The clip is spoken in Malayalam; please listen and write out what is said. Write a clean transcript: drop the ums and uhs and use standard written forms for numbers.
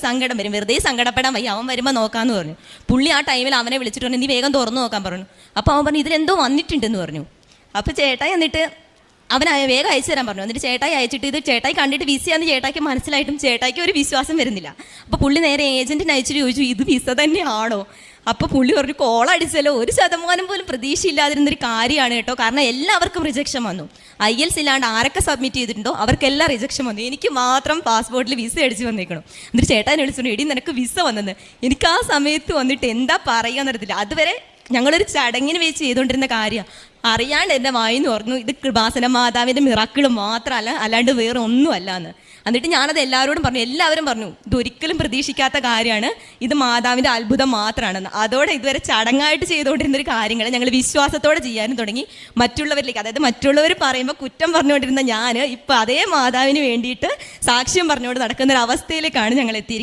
സങ്കടം വരും. വെറുതെ സങ്കടപ്പെടാൻ വയ്യ, അവൻ വരുമ്പോൾ നോക്കാമെന്ന് പറഞ്ഞു. പുള്ളി ആ ടൈമിൽ അവനെ വിളിച്ചിട്ട് പറഞ്ഞു, നീ വേഗം തുറന്നു നോക്കാൻ പറഞ്ഞു. അപ്പോൾ അവൻ പറഞ്ഞു, ഇതിലെന്തോ വന്നിട്ടുണ്ടെന്ന് പറഞ്ഞു. അപ്പോൾ ചേട്ടായി എന്നിട്ട് അവനായ വേഗം അയച്ചു തരാൻ പറഞ്ഞു. എന്നിട്ട് ചേട്ടായി അയച്ചിട്ട് ഇത് ചേട്ടായി കണ്ടിട്ട് വിസയാന്ന് ചേട്ടായിക്ക് മനസ്സിലായിട്ടും ചേട്ടായിക്ക് ഒരു വിശ്വാസം വരുന്നില്ല. അപ്പോൾ പുള്ളി നേരെ ഏജൻറ്റിനെ അയച്ചിട്ട് ചോദിച്ചു, ഇത് വിസ തന്നെയാണോ? അപ്പോൾ പുള്ളി പറഞ്ഞു, കോളടിച്ചല്ലോ, 1% പോലും പ്രതീക്ഷയില്ലാതിരുന്നൊരു കാര്യമാണ് കേട്ടോ. കാരണം എല്ലാവർക്കും റിജക്ഷൻ വന്നു. IELTS ഇല്ലാണ്ട് ആരൊക്കെ സബ്മിറ്റ് ചെയ്തിട്ടുണ്ടോ അവർക്കെല്ലാം റിജക്ഷൻ വന്നു. എനിക്ക് മാത്രം പാസ്പോർട്ടിൽ വിസ അടിച്ച് വന്നേക്കണം. എന്നിട്ട് ചേട്ടാനെ വിളിച്ചിട്ടുണ്ട്, എടി നിനക്ക് വിസ വന്നെന്ന്. എനിക്ക് ആ സമയത്ത് വന്നിട്ട് എന്താ പറയുക എന്നറിയത്തില്ല. അതുവരെ ഞങ്ങളൊരു ചടങ്ങിന് വെച്ച് ചെയ്തുകൊണ്ടിരുന്ന കാര്യമാണ്. അറിയാണ്ട് എൻ്റെ വായിന്ന് പറഞ്ഞു, ഇത് കൃപാസന മാതാവിൻ്റെ മിറാക്കിൾ മാത്രമല്ല, അല്ലാണ്ട് വേറെ ഒന്നും അല്ല എന്ന്. എന്നിട്ട് ഞാനത് എല്ലാവരോടും പറഞ്ഞു. എല്ലാവരും പറഞ്ഞു, ഇതൊരിക്കലും പ്രതീക്ഷിക്കാത്ത കാര്യമാണ്, ഇത് മാതാവിൻ്റെ അത്ഭുതം മാത്രമാണെന്ന്. അതോടെ ഇതുവരെ ചടങ്ങായിട്ട് ചെയ്തുകൊണ്ടിരുന്നൊരു കാര്യങ്ങൾ ഞങ്ങൾ വിശ്വാസത്തോടെ ചെയ്യാനും തുടങ്ങി. മറ്റുള്ളവരിലേക്ക്, അതായത് മറ്റുള്ളവർ പറയുമ്പോൾ കുറ്റം പറഞ്ഞുകൊണ്ടിരുന്ന ഞാൻ ഇപ്പം അതേ മാതാവിന് വേണ്ടിയിട്ട് സാക്ഷ്യം പറഞ്ഞുകൊണ്ട് നടക്കുന്ന ഒരു അവസ്ഥയിലേക്കാണ് ഞങ്ങൾ എത്തിയിരിക്കുന്നത്.